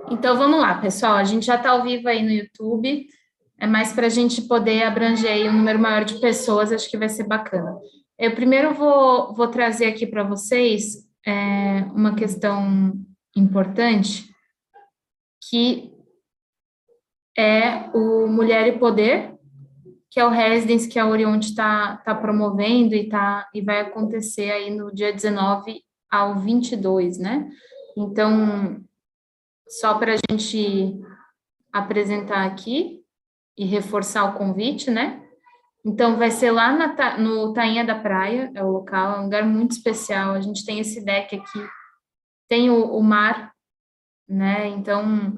Então vamos lá, pessoal. A gente já está ao vivo aí no YouTube. É mais para a gente poder abranger aí um número maior de pessoas, acho que vai ser bacana. Eu primeiro vou trazer aqui para vocês uma questão importante, que é o Mulher e Poder, que é o Residence que a Orion está promovendo e vai acontecer aí no dia 19 ao 22, né? Então, só para a gente apresentar aqui e reforçar o convite, né? Então, vai ser lá no Tainha da Praia, é o local, é um lugar muito especial. A gente tem esse deck aqui, tem o mar, né? Então,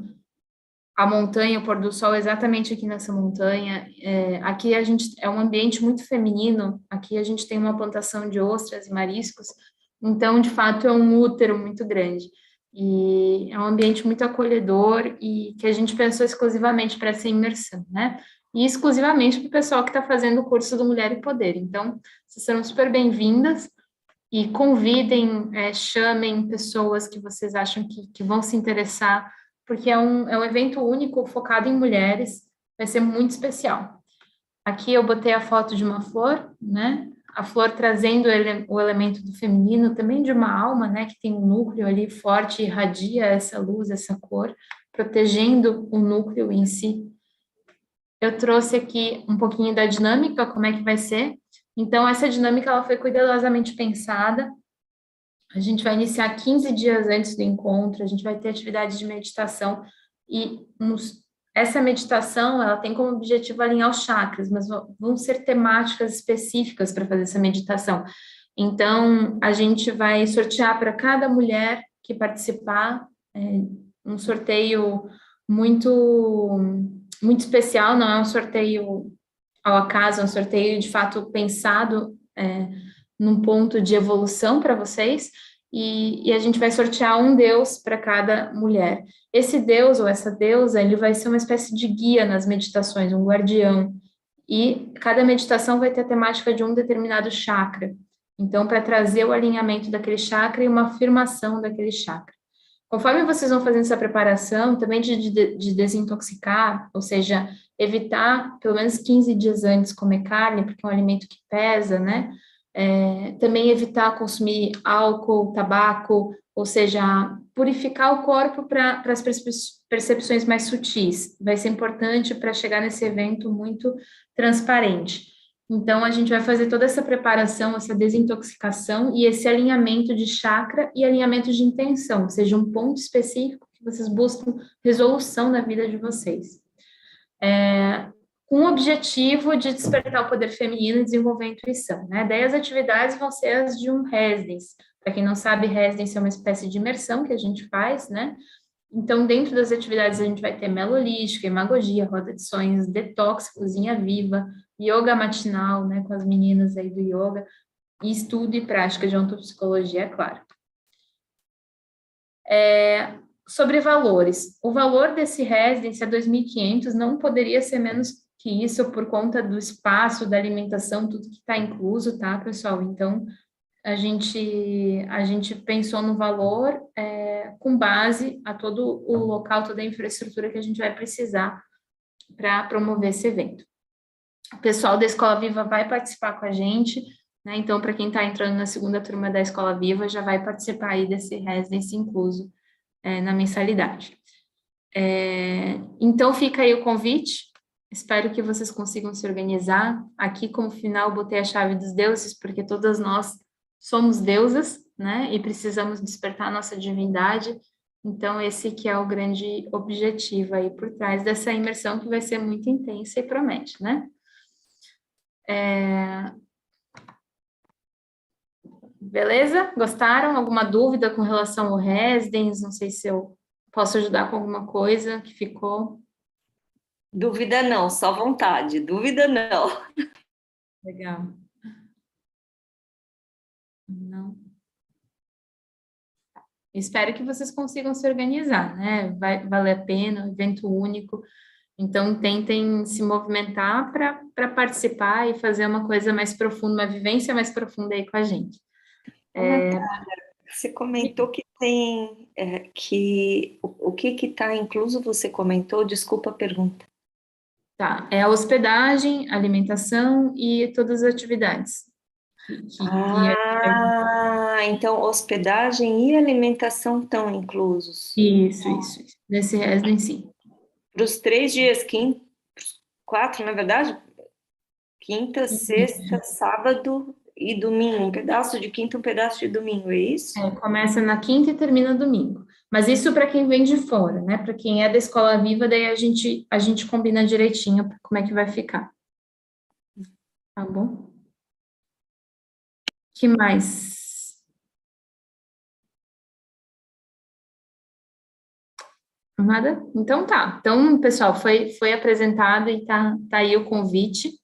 a montanha, o pôr do sol, exatamente aqui nessa montanha. Aqui a gente é um ambiente muito feminino. Aqui a gente tem uma plantação de ostras e mariscos. Então, de fato, é um útero muito grande. E é um ambiente muito acolhedor e que a gente pensou exclusivamente para essa imersão, né? E exclusivamente para o pessoal que está fazendo o curso do Mulher e Poder. Então, vocês serão super bem-vindas e convidem, chamem pessoas que vocês acham que vão se interessar, porque é um evento único, focado em mulheres, vai ser muito especial. Aqui eu botei a foto de uma flor, né? A flor trazendo o elemento do feminino, também de uma alma, né? Que tem um núcleo ali forte, irradia essa luz, essa cor, protegendo o núcleo em si. Eu trouxe aqui um pouquinho da dinâmica, como é que vai ser. Então, essa dinâmica ela foi cuidadosamente pensada. A gente vai iniciar 15 dias antes do encontro, a gente vai ter atividade de meditação e essa meditação, ela tem como objetivo alinhar os chakras, mas vão ser temáticas específicas para fazer essa meditação. Então, a gente vai sortear para cada mulher que participar um sorteio muito muito especial, não é um sorteio ao acaso, é um sorteio de fato pensado num ponto de evolução para vocês, e a gente vai sortear um deus para cada mulher. Esse deus ou essa deusa, ele vai ser uma espécie de guia nas meditações, um guardião, e cada meditação vai ter a temática de um determinado chakra. Então, para trazer o alinhamento daquele chakra e uma afirmação daquele chakra. Conforme vocês vão fazendo essa preparação, também de desintoxicar, ou seja, evitar pelo menos 15 dias antes comer carne, porque é um alimento que pesa, né? Também evitar consumir álcool, tabaco, ou seja, purificar o corpo para as percepções mais sutis. Vai ser importante para chegar nesse evento muito transparente. Então, a gente vai fazer toda essa preparação, essa desintoxicação e esse alinhamento de chakra e alinhamento de intenção, ou seja, um ponto específico que vocês buscam resolução na vida de vocês. Com o objetivo de despertar o poder feminino e desenvolver a intuição, né? Daí as atividades vão ser as de um residence. Para quem não sabe, residence é uma espécie de imersão que a gente faz, né? Então, dentro das atividades, a gente vai ter melolística, imagogia, roda de sonhos, detox, cozinha viva, yoga matinal, né, com as meninas aí do yoga, e estudo e prática de ontopsicologia, é claro. Sobre valores. O valor desse residence é 2.500, não poderia ser menos que isso por conta do espaço, da alimentação, tudo que está incluso, tá, pessoal? Então, a gente pensou no valor com base a todo o local, toda a infraestrutura que a gente vai precisar para promover esse evento. O pessoal da Escola Viva vai participar com a gente, né? Então, para quem está entrando na segunda turma da Escola Viva, já vai participar aí desse residence incluso na mensalidade. Então, fica aí o convite. Espero que vocês consigam se organizar. Aqui, como final, botei a chave dos deuses, porque todas nós somos deusas, né? E precisamos despertar a nossa divindade. Então, esse que é o grande objetivo aí por trás dessa imersão, que vai ser muito intensa e promete, né? Beleza? Gostaram? Alguma dúvida com relação ao Residence? Não sei se eu posso ajudar com alguma coisa que ficou. Dúvida não, só vontade. Dúvida não. Legal. Não. Espero que vocês consigam se organizar, né? Vai valer a pena, um evento único. Então, tentem se movimentar para participar e fazer uma coisa mais profunda, uma vivência mais profunda aí com a gente. Você comentou que tem, o que está incluso, você comentou, desculpa a pergunta. Tá, é a hospedagem, alimentação e todas as atividades. Então hospedagem e alimentação estão inclusos. Isso. Nesse resto em si. Para os 3 dias, 4, na verdade? Quinta, sexta, sábado e domingo. Um pedaço de quinta, um pedaço de domingo, é isso? Começa na quinta e termina domingo. Mas isso para quem vem de fora, né? Para quem é da Escola Viva, daí a gente combina direitinho como é que vai ficar. Tá bom? Que mais? Nada? Então tá. Então, pessoal, foi apresentado e tá aí o convite.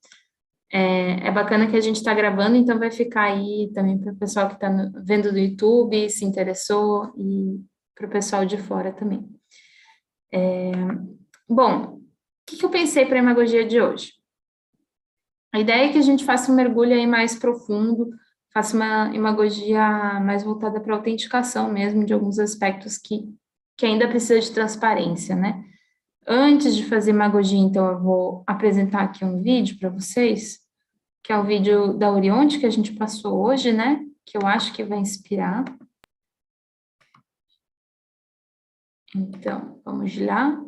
É bacana que a gente está gravando, então vai ficar aí também para o pessoal que está vendo do YouTube, se interessou, e para o pessoal de fora também. Bom, o que eu pensei para a imagogia de hoje? A ideia é que a gente faça um mergulho aí mais profundo, faça uma imagogia mais voltada para a autenticação mesmo, de alguns aspectos que ainda precisa de transparência, né? Antes de fazer imagogia, então, eu vou apresentar aqui um vídeo para vocês, que é o vídeo da Orionte que a gente passou hoje, né? Que eu acho que vai inspirar. Então, vamos lá.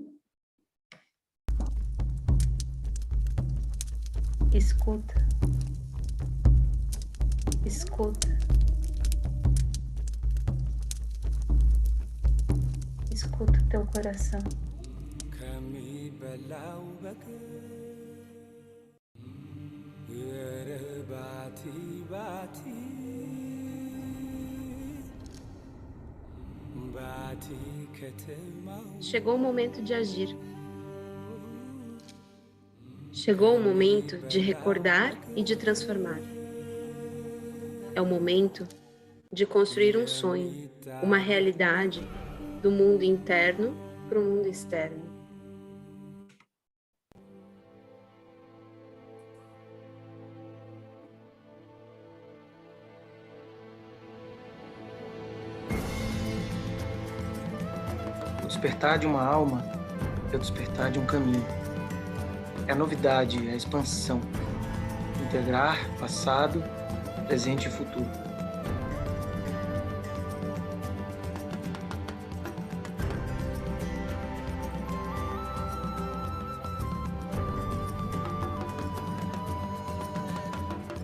Escuta. Escuta. Escuta o teu coração. Chegou o momento de agir. Chegou o momento de recordar e de transformar. É o momento de construir um sonho, uma realidade do mundo interno para o mundo externo. O despertar de uma alma é o despertar de um caminho. É a novidade, é a expansão. Integrar passado, presente e futuro.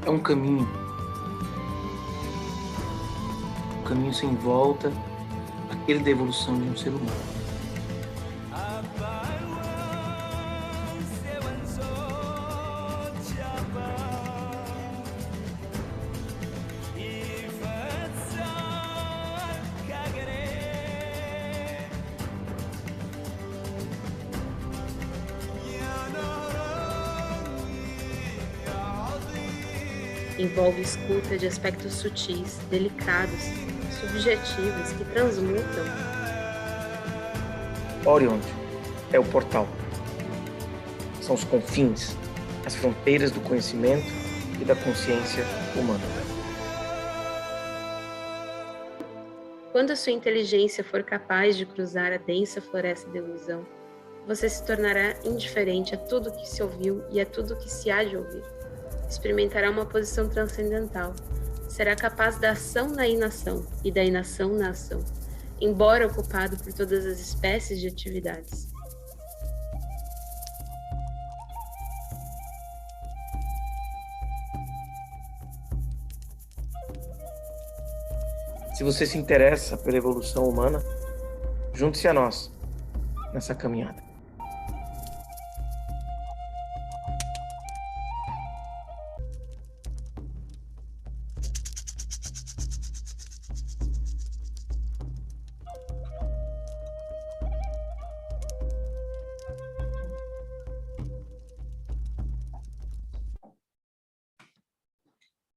É um caminho. Um caminho sem volta, aquele da evolução de um ser humano. Envolve escuta de aspectos sutis, delicados, subjetivos que transmutam. Orionte é o portal. São os confins, as fronteiras do conhecimento e da consciência humana. Quando a sua inteligência for capaz de cruzar a densa floresta da ilusão, você se tornará indiferente a tudo que se ouviu e a tudo que se há de ouvir. Experimentará uma posição transcendental. Será capaz da ação na inação e da inação na ação, embora ocupado por todas as espécies de atividades. Se você se interessa pela evolução humana, junte-se a nós nessa caminhada.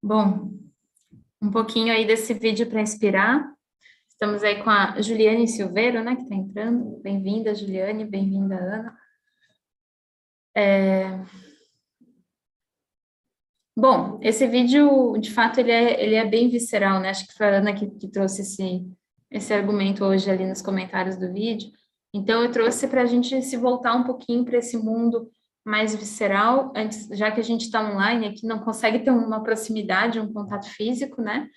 Bom, um pouquinho aí desse vídeo para inspirar. Estamos aí com a Juliane Silveiro, né, que está entrando. Bem-vinda, Juliane, bem-vinda, Ana. Bom, esse vídeo, de fato, ele é bem visceral, né? Acho que foi a Ana que trouxe esse argumento hoje ali nos comentários do vídeo. Então, eu trouxe para a gente se voltar um pouquinho para esse mundo mais visceral, antes, já que a gente está online aqui, não consegue ter uma proximidade, um contato físico, né?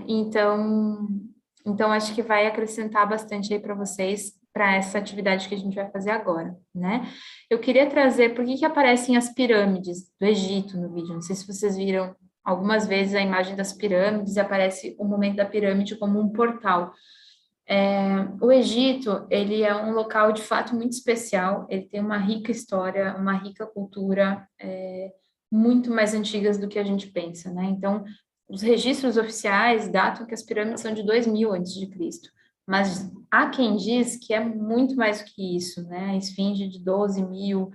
Então, acho que vai acrescentar bastante aí para vocês, para essa atividade que a gente vai fazer agora, né? Eu queria trazer, por que aparecem as pirâmides do Egito no vídeo? Não sei se vocês viram algumas vezes a imagem das pirâmides, e aparece o momento da pirâmide como um portal. O Egito, ele é um local de fato muito especial, ele tem uma rica história, uma rica cultura, muito mais antigas do que a gente pensa, né? Então, os registros oficiais datam que as pirâmides são de 2000 a.C., mas há quem diz que é muito mais do que isso, né? A esfinge de 12.000,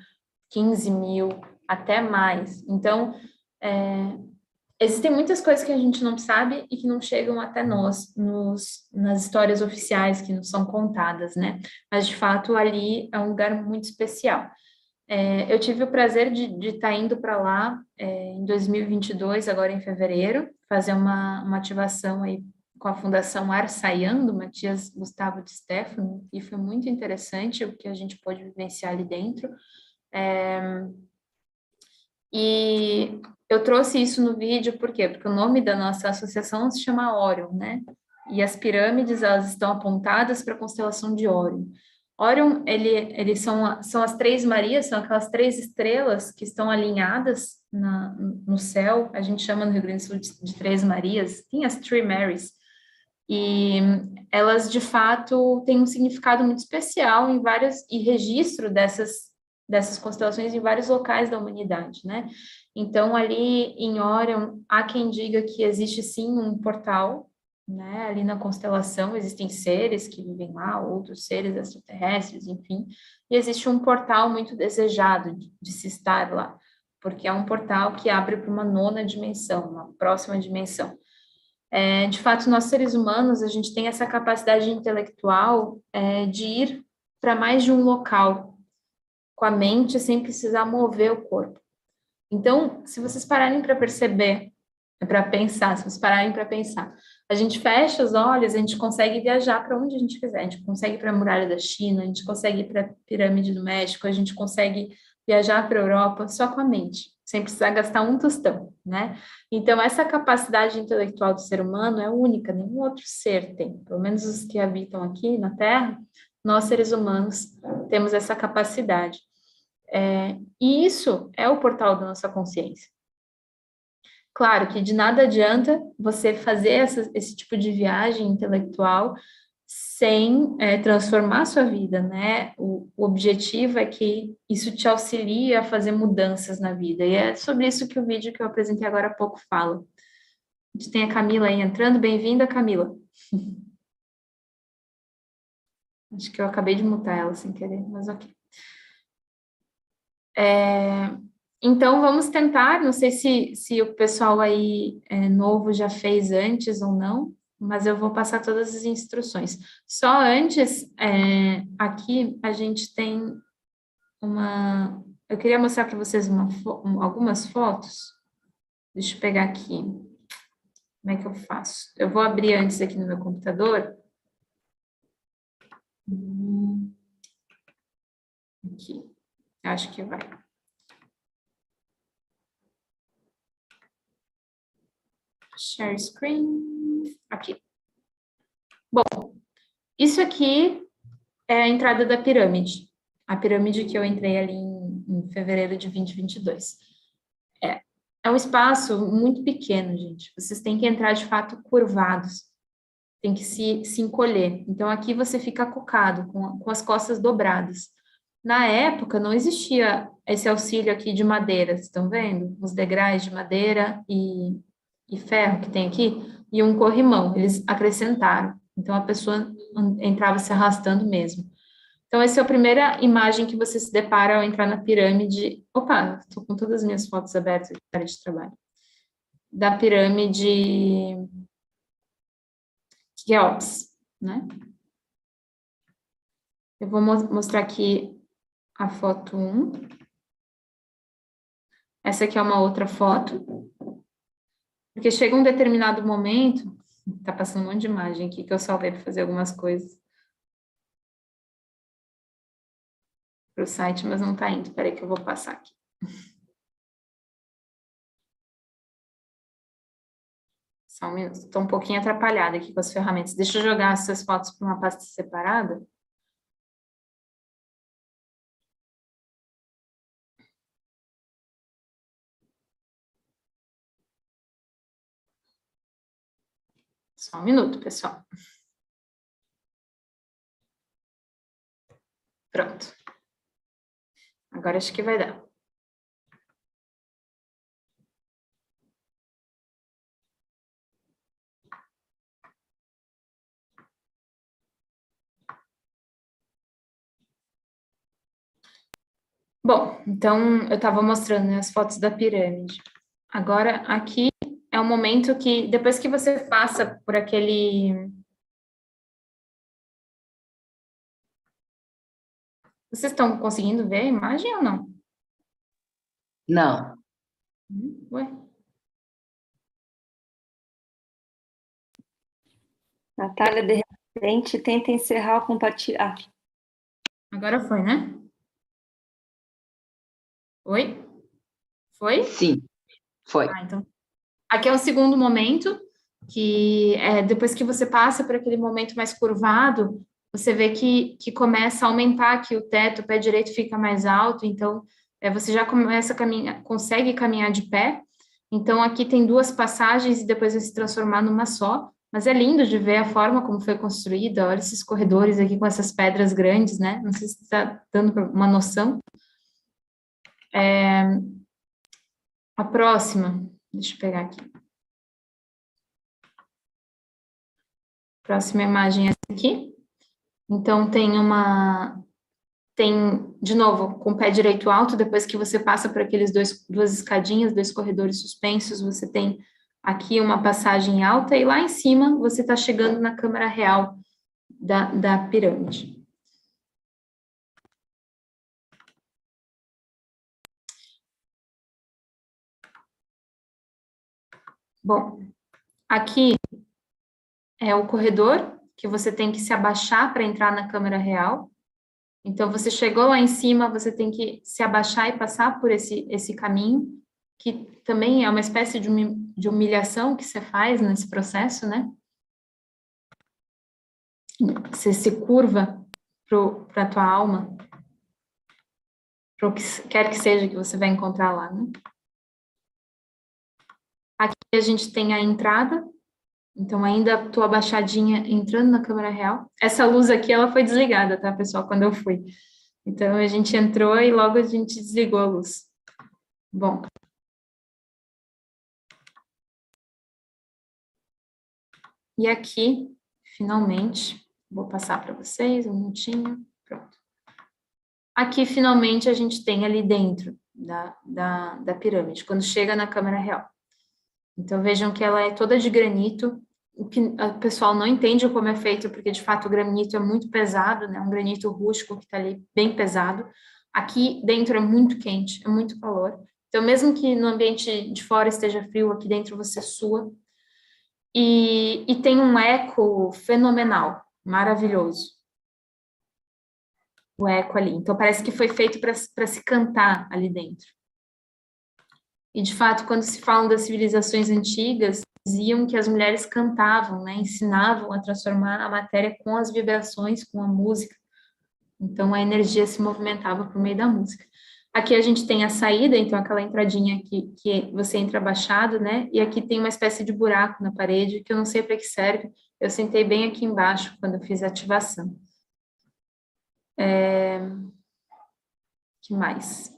15.000, até mais. Então, existem muitas coisas que a gente não sabe e que não chegam até nós nas histórias oficiais que nos são contadas, né? Mas, de fato, ali é um lugar muito especial. Eu tive o prazer de estar indo para lá em 2022, agora em fevereiro, fazer uma ativação aí com a Fundação Ar-Sayang, do Matias Gustavo de Stefano, e foi muito interessante o que a gente pôde vivenciar ali dentro. E eu trouxe isso no vídeo, por quê? Porque o nome da nossa associação se chama Órion, né? E as pirâmides, elas estão apontadas para a constelação de Órion. Órion, eles são as três Marias, são aquelas três estrelas que estão alinhadas no céu. A gente chama no Rio Grande do Sul de Três Marias. Tem as Three Marys. E elas, de fato, têm um significado muito especial e registro dessas constelações em vários locais da humanidade, né? Então, ali em Órion, há quem diga que existe sim um portal, né? Ali na constelação existem seres que vivem lá, outros seres extraterrestres, enfim, e existe um portal muito desejado de se estar lá, porque é um portal que abre para uma nona dimensão, uma próxima dimensão. De fato, nós seres humanos, a gente tem essa capacidade intelectual de ir para mais de um local, com a mente, sem precisar mover o corpo. Então, se vocês pararem para perceber, para pensar, se vocês pararem para pensar, a gente fecha os olhos, a gente consegue viajar para onde a gente quiser, a gente consegue ir para a Muralha da China, a gente consegue ir para a Pirâmide do México, a gente consegue viajar para a Europa só com a mente, sem precisar gastar um tostão, né? Então, essa capacidade intelectual do ser humano é única, nenhum outro ser tem, pelo menos os que habitam aqui na Terra, nós seres humanos temos essa capacidade. E isso é o portal da nossa consciência. Claro que de nada adianta você fazer esse tipo de viagem intelectual sem transformar a sua vida, né? O objetivo é que isso te auxilie a fazer mudanças na vida. E é sobre isso que o vídeo que eu apresentei agora há pouco fala. A gente tem a Camila aí entrando. Bem-vinda, Camila. Acho que eu acabei de mutar ela sem querer, mas ok. Então, vamos tentar, não sei se o pessoal aí novo já fez antes ou não, mas eu vou passar todas as instruções. Só antes, aqui a gente tem eu queria mostrar para vocês algumas fotos. Deixa eu pegar aqui. Como é que eu faço? Eu vou abrir antes aqui no meu computador. Aqui. Acho que vai. Share screen. Aqui. Bom, isso aqui é a entrada da pirâmide. A pirâmide que eu entrei ali em fevereiro de 2022. É um espaço muito pequeno, gente. Vocês têm que entrar, de fato, curvados. Tem que se encolher. Então, aqui você fica cocado, com as costas dobradas. Na época, não existia esse auxílio aqui de madeira. Vocês estão vendo? Os degraus de madeira e ferro que tem aqui. E um corrimão. Eles acrescentaram. Então, a pessoa entrava se arrastando mesmo. Então, essa é a primeira imagem que você se depara ao entrar na pirâmide. Opa, estou com todas as minhas fotos abertas aqui na área de trabalho. Da pirâmide Quéops, né? Eu vou mostrar aqui a foto 1. Essa aqui é uma outra foto. Porque chega um determinado momento, tá passando um monte de imagem aqui que eu salvei para fazer algumas coisas para o site, mas não tá indo. Espera aí que eu vou passar aqui. Só um minuto. Estou um pouquinho atrapalhada aqui com as ferramentas. Deixa eu jogar essas fotos para uma pasta separada. Só um minuto, pessoal. Pronto. Agora acho que vai dar. Bom, então eu estava mostrando, né, as fotos da pirâmide. Agora, aqui é o momento que, depois que você passa por aquele... Vocês estão conseguindo ver a imagem ou não? Não. Ué? Natália, de repente, tenta encerrar o compartilhar. Agora foi, né? Oi? Foi? Sim, foi. Ah, então. Aqui é o segundo momento, que é depois que você passa por aquele momento mais curvado, você vê que começa a aumentar aqui o teto, o pé direito fica mais alto, então você já começa a caminhar, consegue caminhar de pé. Então aqui tem duas passagens e depois vai se transformar numa só. Mas é lindo de ver a forma como foi construída. Olha esses corredores aqui com essas pedras grandes, né? Não sei se está dando uma noção. A próxima, deixa eu pegar aqui. Próxima imagem é essa aqui. Então, de novo, com o pé direito alto, depois que você passa por aqueles duas escadinhas, dois corredores suspensos, você tem aqui uma passagem alta, e lá em cima você está chegando na câmara real da pirâmide. Bom, aqui é o corredor que você tem que se abaixar para entrar na câmara real. Então, você chegou lá em cima, você tem que se abaixar e passar por esse caminho, que também é uma espécie de humilhação que você faz nesse processo, né? Você se curva para a tua alma, para o que quer que seja que você vai encontrar lá, né? Aqui a gente tem a entrada, então ainda estou abaixadinha entrando na câmera real. Essa luz aqui, ela foi desligada, tá, pessoal, quando eu fui. Então a gente entrou e logo a gente desligou a luz. Bom. E aqui, finalmente, vou passar para vocês um minutinho, pronto. Aqui, finalmente, a gente tem ali dentro da pirâmide, quando chega na câmera real. Então, vejam que ela é toda de granito, o que o pessoal não entende como é feito, porque, de fato, o granito é muito pesado, né? Um granito rústico que está ali bem pesado. Aqui dentro é muito quente, é muito calor. Então, mesmo que no ambiente de fora esteja frio, aqui dentro você sua. E tem um eco fenomenal, maravilhoso. O eco ali. Então, parece que foi feito para se cantar ali dentro. E, de fato, quando se falam das civilizações antigas, diziam que as mulheres cantavam, né? Ensinavam a transformar a matéria com as vibrações, com a música. Então, a energia se movimentava por meio da música. Aqui a gente tem a saída, então aquela entradinha aqui, que você entra abaixado, né? E aqui tem uma espécie de buraco na parede, que eu não sei para que serve. Eu sentei bem aqui embaixo quando eu fiz a ativação. Que mais?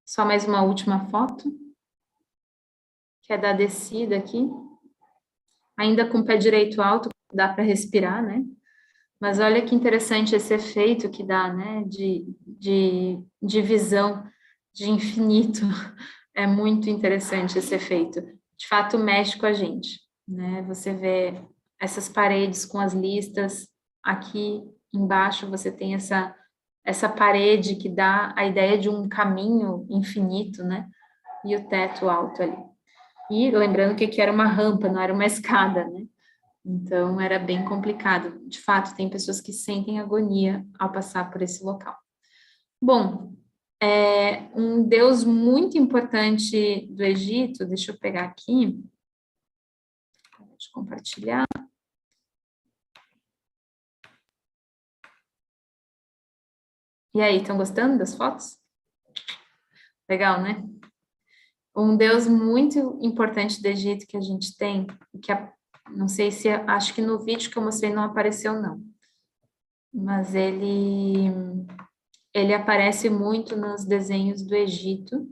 Só mais uma última foto, que é da descida aqui. Ainda com o pé direito alto, dá para respirar, né? Mas olha que interessante esse efeito que dá, né? De visão, de infinito. É muito interessante esse efeito. De fato, mexe com a gente, né? Você vê essas paredes com as listas. Aqui embaixo você tem essa parede que dá a ideia de um caminho infinito, né? E o teto alto ali. E lembrando que era uma rampa, não era uma escada, né? Então era bem complicado. De fato, tem pessoas que sentem agonia ao passar por esse local. Bom, um deus muito importante do Egito, deixa eu pegar aqui, deixa eu compartilhar. E aí, estão gostando das fotos? Legal, né? Um deus muito importante do Egito que a gente tem, que não sei se, acho que no vídeo que eu mostrei não apareceu não, mas ele aparece muito nos desenhos do Egito,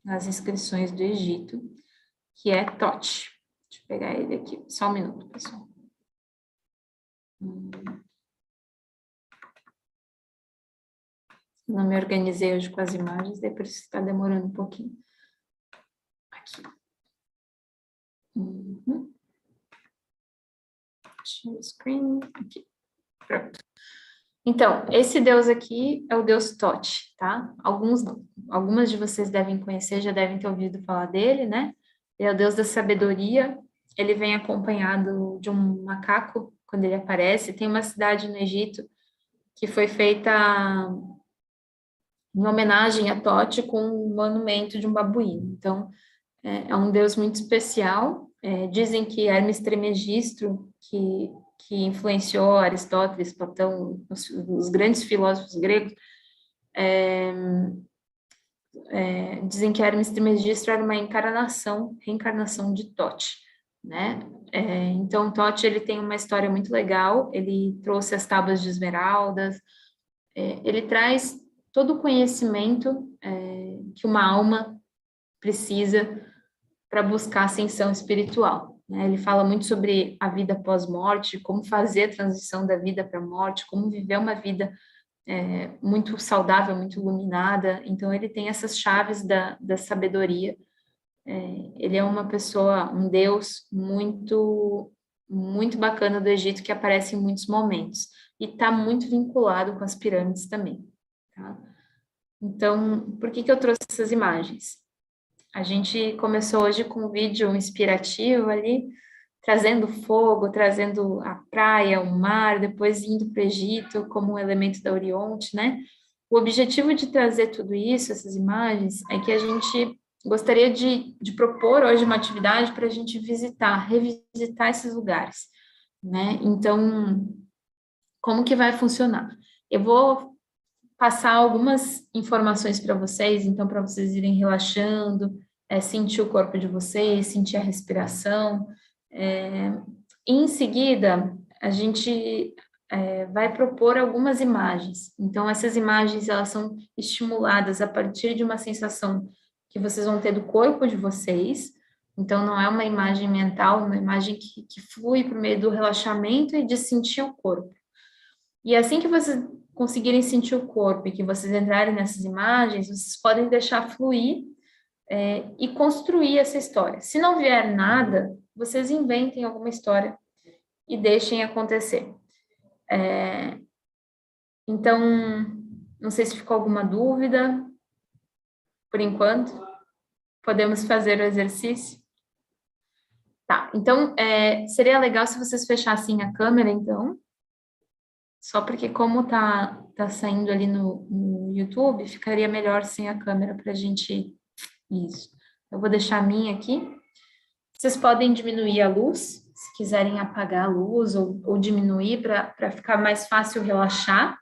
nas inscrições do Egito, que é Tote. Deixa eu pegar ele aqui, só um minuto, pessoal. Não me organizei hoje com as imagens, daí por isso está demorando um pouquinho. Aqui. Share screen, aqui. Pronto. Então, esse deus aqui é o deus Tote, tá? Algumas de vocês devem conhecer, já devem ter ouvido falar dele, né? Ele é o deus da sabedoria, ele vem acompanhado de um macaco quando ele aparece. Tem uma cidade no Egito que foi feita em homenagem a Tote com um monumento de um babuíno. Então, é um deus muito especial. Dizem que Hermes Trismegisto, que influenciou Aristóteles, Platão, os grandes filósofos gregos, dizem que Hermes Trismegisto era uma reencarnação de Tote, né? Então, Tote, ele tem uma história muito legal, ele trouxe as tábuas de esmeraldas, ele traz todo o conhecimento que uma alma precisa para buscar ascensão espiritual, né? Ele fala muito sobre a vida pós-morte, como fazer a transição da vida para a morte, como viver uma vida muito saudável, muito iluminada. Então, ele tem essas chaves da sabedoria. Ele é uma pessoa, um deus muito, muito bacana do Egito, que aparece em muitos momentos. E está muito vinculado com as pirâmides também, tá? Então, por que eu trouxe essas imagens? A gente começou hoje com um vídeo inspirativo ali, trazendo fogo, trazendo a praia, o mar, depois indo para o Egito como um elemento da Orionte, né? O objetivo de trazer tudo isso, essas imagens, é que a gente gostaria de propor hoje uma atividade para a gente revisitar esses lugares, né? Então, como que vai funcionar? Eu vou passar algumas informações para vocês, então, para vocês irem relaxando, sentir o corpo de vocês, sentir a respiração. Em seguida, a gente vai propor algumas imagens. Então, essas imagens, elas são estimuladas a partir de uma sensação que vocês vão ter do corpo de vocês. Então, não é uma imagem mental, é uma imagem que flui por meio do relaxamento e de sentir o corpo. E assim que vocês conseguirem sentir o corpo e que vocês entrarem nessas imagens, vocês podem deixar fluir e construir essa história. Se não vier nada, vocês inventem alguma história e deixem acontecer. Então, não sei se ficou alguma dúvida, por enquanto. Podemos fazer o exercício? Tá, então, seria legal se vocês fechassem a câmera, então, só porque como tá saindo ali no YouTube, ficaria melhor sem a câmera para a gente... Isso. Eu vou deixar a minha aqui. Vocês podem diminuir a luz, se quiserem apagar a luz ou diminuir para ficar mais fácil relaxar.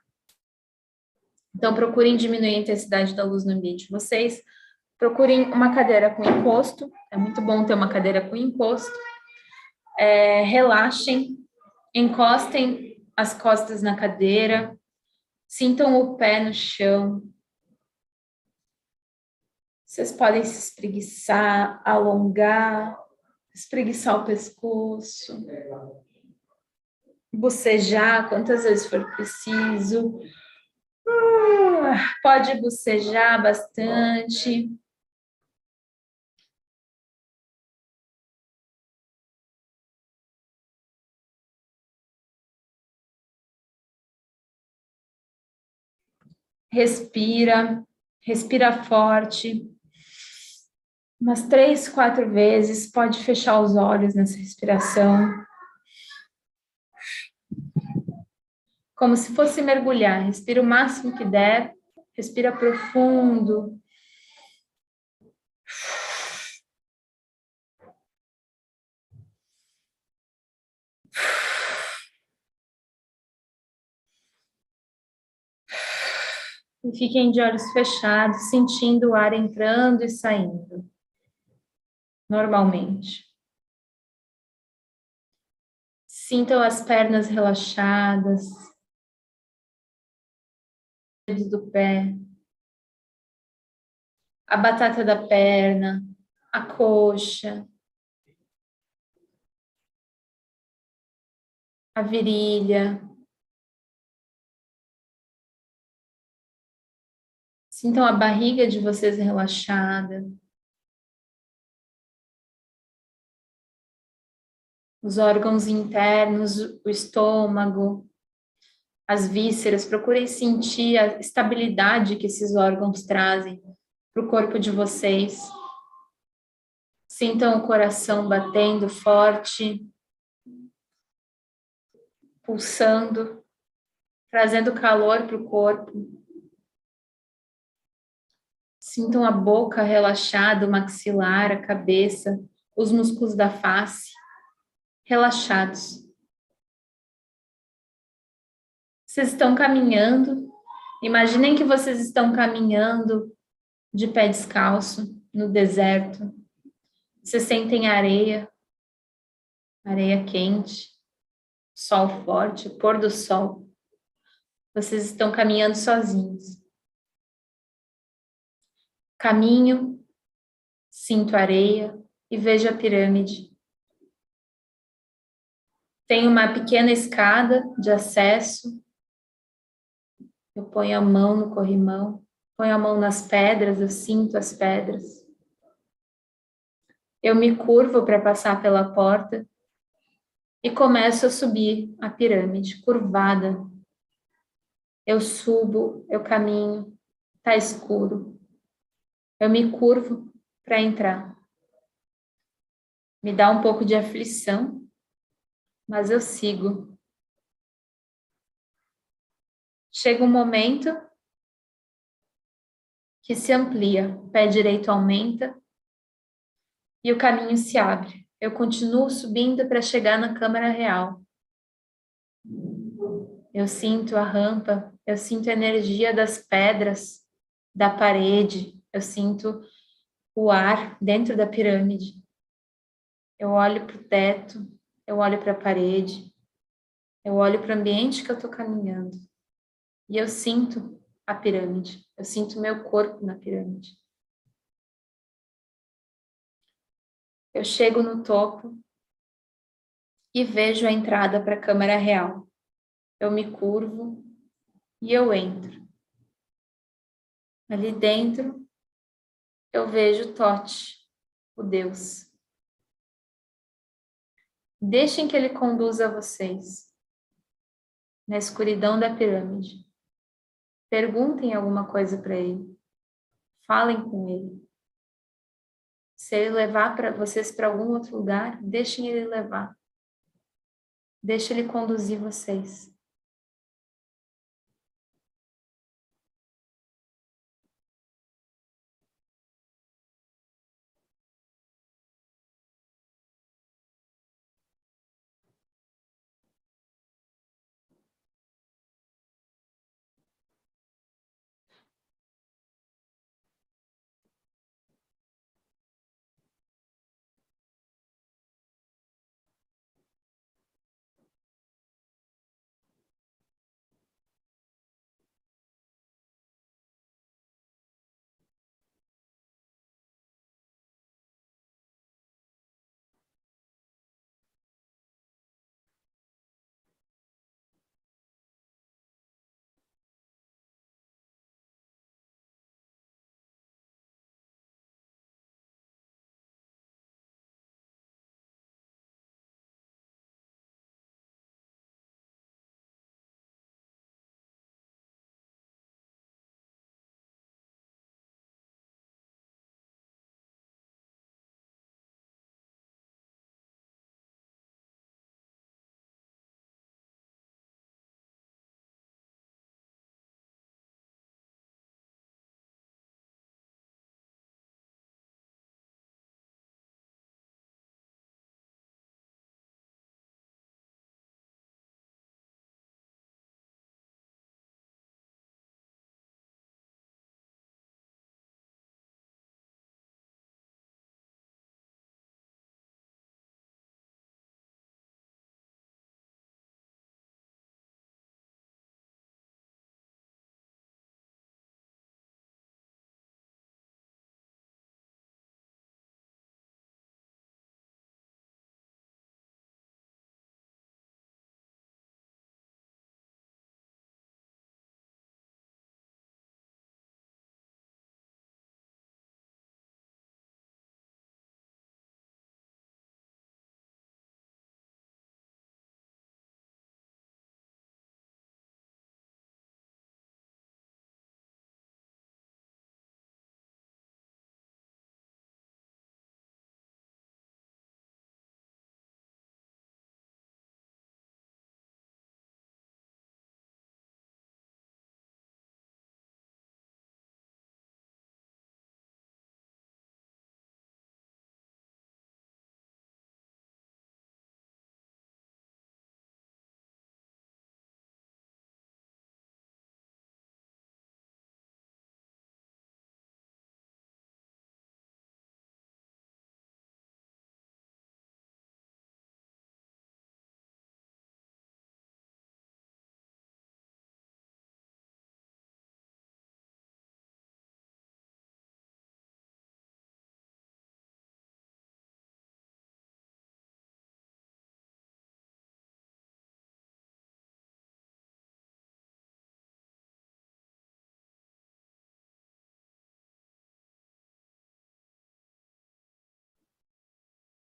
Então, procurem diminuir a intensidade da luz no ambiente de vocês. Procurem uma cadeira com encosto. É muito bom ter uma cadeira com encosto. Relaxem, encostem as costas na cadeira, sintam o pé no chão. Vocês podem se espreguiçar, alongar, espreguiçar o pescoço, bocejar quantas vezes for preciso. Pode bocejar bastante. Respira, respira forte. Umas 3, 4 vezes, pode fechar os olhos nessa respiração. Como se fosse mergulhar. Respira o máximo que der. Respira profundo. E fiquem de olhos fechados, sentindo o ar entrando e saindo. Normalmente. Sintam as pernas relaxadas, dedos do pé, a batata da perna, a coxa, a virilha. Sintam a barriga de vocês relaxada. Os órgãos internos, o estômago, as vísceras. Procurem sentir a estabilidade que esses órgãos trazem para o corpo de vocês. Sintam o coração batendo forte, pulsando, trazendo calor para o corpo. Sintam a boca relaxada, o maxilar, a cabeça, os músculos da face relaxados. Vocês estão caminhando. Imaginem que vocês estão caminhando de pé descalço no deserto. Vocês sentem areia quente, sol forte, pôr do sol. Vocês estão caminhando sozinhos. Caminho, sinto areia e vejo a pirâmide. Tem uma pequena escada de acesso. Eu ponho a mão no corrimão, ponho a mão nas pedras, eu sinto as pedras. Eu me curvo para passar pela porta e começo a subir a pirâmide, curvada. Eu subo, eu caminho, tá escuro. Eu me curvo para entrar. Me dá um pouco de aflição, mas eu sigo. Chega um momento que se amplia, o pé direito aumenta e o caminho se abre. Eu continuo subindo para chegar na câmara real. Eu sinto a rampa, eu sinto a energia das pedras, da parede, eu sinto o ar dentro da pirâmide. Eu olho para o teto, eu olho para a parede, eu olho para o ambiente que eu estou caminhando. E eu sinto a pirâmide, eu sinto o meu corpo na pirâmide. Eu chego no topo e vejo a entrada para a câmara real. Eu me curvo e eu entro. Ali dentro, eu vejo Tote, o Deus. Deixem que ele conduza vocês na escuridão da pirâmide. Perguntem alguma coisa para ele. Falem com ele. Se ele levar para vocês para algum outro lugar, deixem ele levar. Deixem ele conduzir vocês.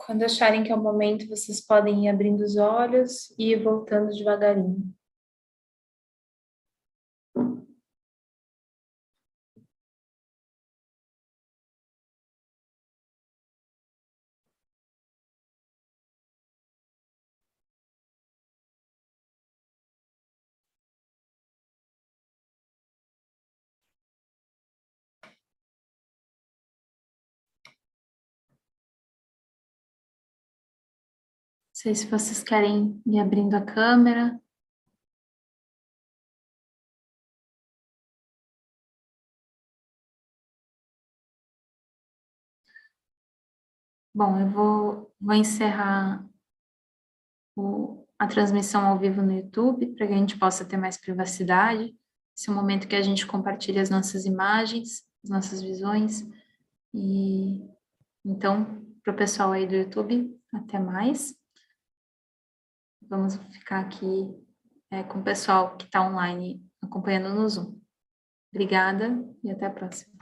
Quando acharem que é o momento, vocês podem ir abrindo os olhos e ir voltando devagarinho. Não sei se vocês querem ir abrindo a câmera. Bom, eu vou encerrar a transmissão ao vivo no YouTube, para que a gente possa ter mais privacidade. Esse é o momento que a gente compartilha as nossas imagens, as nossas visões. E então, para o pessoal aí do YouTube, até mais. Vamos ficar aqui com o pessoal que está online acompanhando no Zoom. Obrigada e até a próxima.